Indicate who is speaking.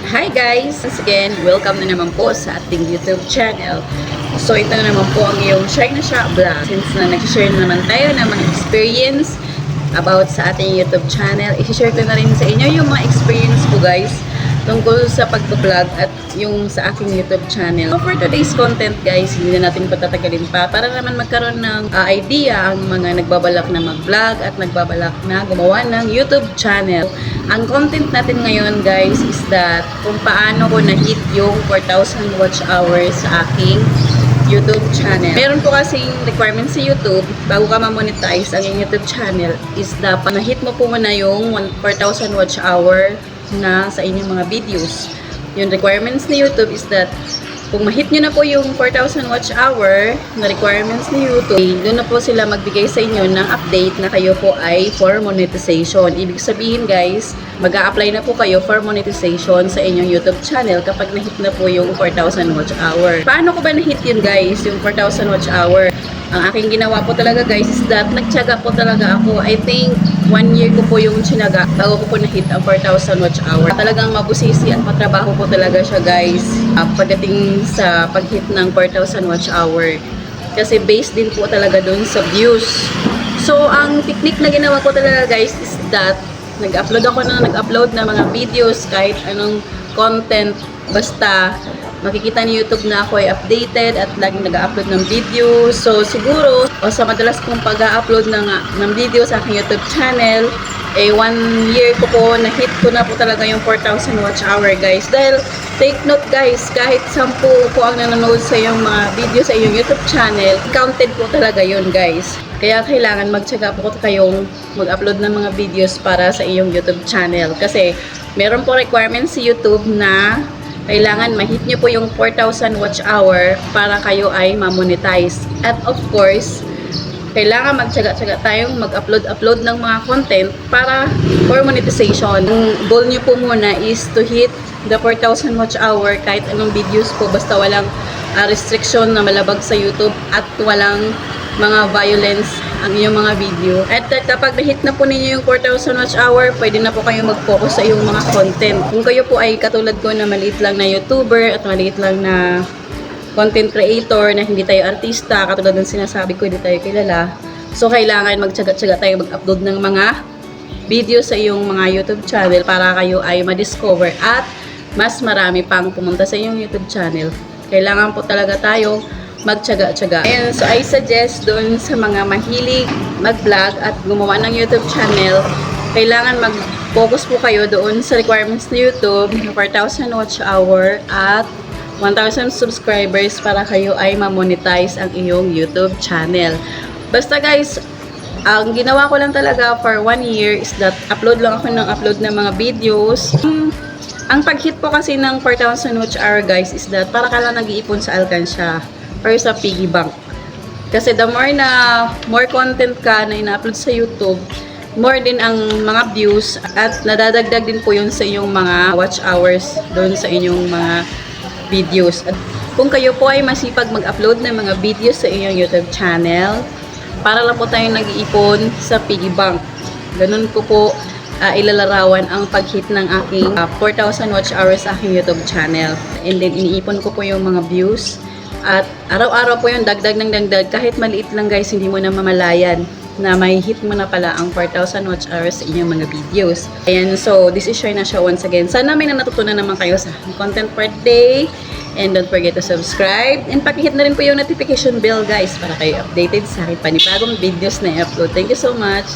Speaker 1: Hi guys! Once again, welcome na naman po sa ating YouTube channel. So ito na naman po ang iyong Shy na Siya vlog. Since na nag-share naman tayo ng mga experience about sa ating YouTube channel, i-share ko na rin sa inyo yung mga experience ko guys tungkol sa pag-vlog at yung sa aking YouTube channel. So for today's content guys, hindi na natin patatagalin pa para naman magkaroon ng idea ang mga nagbabalak na mag-vlog at nagbabalak na gumawa ng YouTube channel. Ang content natin ngayon guys is that kung paano ko na-hit yung 4,000 watch hours sa aking YouTube channel. Meron po kasing requirements sa YouTube bago ka ma-monetize ang YouTube channel is dapat na-hit mo po muna yung 4,000 watch hour na sa inyong mga videos. Yung requirements ni YouTube is that kung ma-hit nyo na po yung 4,000 watch hour na requirements ni YouTube, doon na po sila magbigay sa inyo ng update na kayo po ay for monetization. Ibig sabihin guys, mag-a-apply na po kayo for monetization sa inyong YouTube channel kapag na-hit na po yung 4,000 watch hour. Paano ko ba na-hit yun guys, yung 4,000 watch hour? Ang aking ginawa po talaga guys is that nagtiyaga po talaga ako. I think 1 year ko po yung tsinaga bago ko po na-hit ang 4,000 watch hour. Talagang mabusisi at matrabaho po talaga siya guys pagdating sa pag-hit ng 4,000 watch hour. Kasi based din po talaga dun sa views. So ang technique na ginawa ko talaga guys is that nag-upload ng mga videos kahit anong content basta makikita ni YouTube na ako ay updated at laging nag-upload ng video. So siguro o sa madalas kong pag-upload ng video sa aking YouTube channel, 1 year ko po na-hit ko na po talaga yung 4,000 watch hour guys. Dahil take note guys, kahit 10 po ang nanonood sa iyong mga video sa iyong YouTube channel, counted po talaga yun guys. Kaya kailangan magtiyaga po kayong mag-upload ng mga videos para sa iyong YouTube channel. Kasi meron po requirements sa YouTube na kailangan ma-hit nyo po yung 4,000 watch hour para kayo ay ma-monetize. At of course, kailangan magtiyaga-tiyaga tayong mag-upload ng mga content para for monetization. Ang goal nyo po muna is to hit the 4,000 watch hour kahit anong videos po basta walang restriction na malabag sa YouTube at walang mga violence ang inyong mga video. At kapag na-hit na po ninyo yung 4,000 watch hour, pwede na po kayo mag-focus sa iyong mga content. Kung kayo po ay katulad ko na maliit lang na YouTuber at maliit lang na content creator na hindi tayo artista, katulad ng sinasabi ko, hindi tayo kilala. So, kailangan magtiyaga-tiyaga tayo mag-upload ng mga video sa iyong mga YouTube channel para kayo ay ma-discover at mas marami pang pumunta sa iyong YouTube channel. Kailangan po talaga tayo magtiyaga-tiyaga. And so I suggest doon sa mga mahilig mag-vlog at gumawa ng YouTube channel, kailangan mag-focus po kayo doon sa requirements ni YouTube, 4,000 watch hour at 1,000 subscribers para kayo ay ma-monetize ang iyong YouTube channel. Basta guys, ang ginawa ko lang talaga for 1 year is that upload lang ako ng mga videos. Ang pag-hit po kasi ng 4,000 watch hour guys is that para ka lang nag-iipon sa alkansya or sa piggy bank. Kasi the more content ka na ina-upload sa YouTube, more din ang mga views at nadadagdag din po yun sa inyong mga watch hours doon sa inyong mga videos. At kung kayo po ay masipag mag-upload ng mga videos sa inyong YouTube channel, para lang po tayong nag-iipon sa piggy bank. Ganun ko po ilalarawan ang pag-hit ng aking 4,000 watch hours sa aking YouTube channel. And then iniipon ko po yung mga views. At araw-araw po yung dagdag ng dagdag. Kahit maliit lang guys, hindi mo na mamalayan na may hit mo na pala ang 4,000 watch hours sa inyong mga videos. Ayan, so this is Shy na Siya once again. Sana may natutunan naman kayo sa content per day. And don't forget to subscribe. And pakihit na rin po yung notification bell guys para kayo updated sa aking panibagong videos na i-upload. Thank you so much!